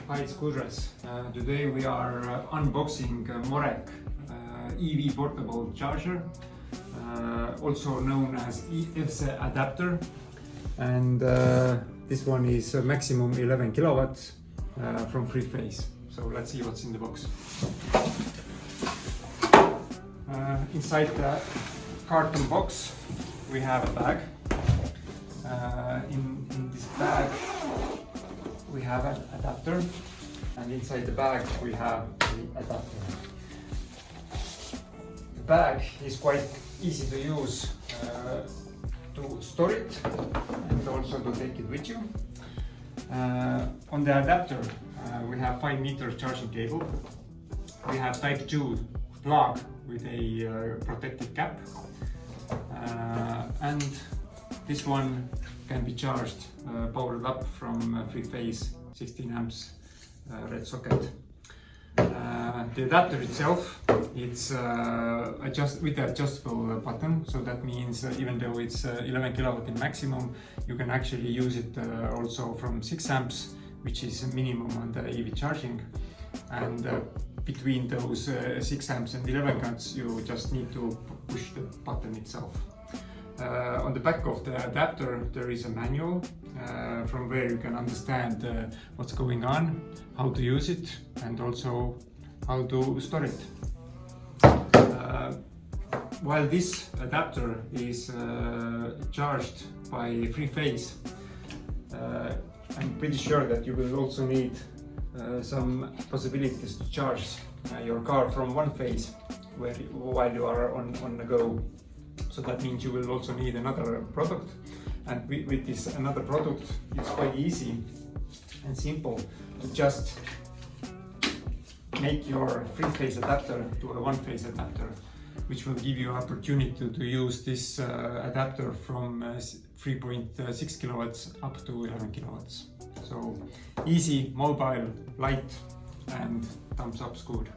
Hi scooters. Today we are unboxing Morek EV portable charger, also known as ev adapter, and this one is a maximum 11 kilowatts from 3-phase. So let's see what's in the box. Inside the carton box we have a bag. In this bag we have an adapter, and inside the bag we have the adapter. The bag is quite easy to use to store it and also to take it with you. On the adapter we have 5-meter charging cable. We have type 2 plug with a protective cap, and this one can be charged, powered up from 3-phase 16 amps red socket. The adapter itself, it's with the adjustable button, so that means even though it's 11 kilowatt in maximum, you can actually use it also from 6 amps, which is minimum on the EV charging, and between those 6 amps and 11 amps you just need to push the button itself. On the back of the adapter there is a manual from where you can understand what's going on, how to use it, and also how to store it. While this adapter is charged by 3-phase, I'm pretty sure that you will also need some possibilities to charge your car from 1-phase while you are on the go. So that means you will also need another product, and with this another product it's quite easy and simple to just make your 3-phase adapter to a 1-phase adapter, which will give you opportunity to use this adapter from 3.6 kilowatts up to 11 kilowatts. So easy, mobile, light, and thumbs up scooter.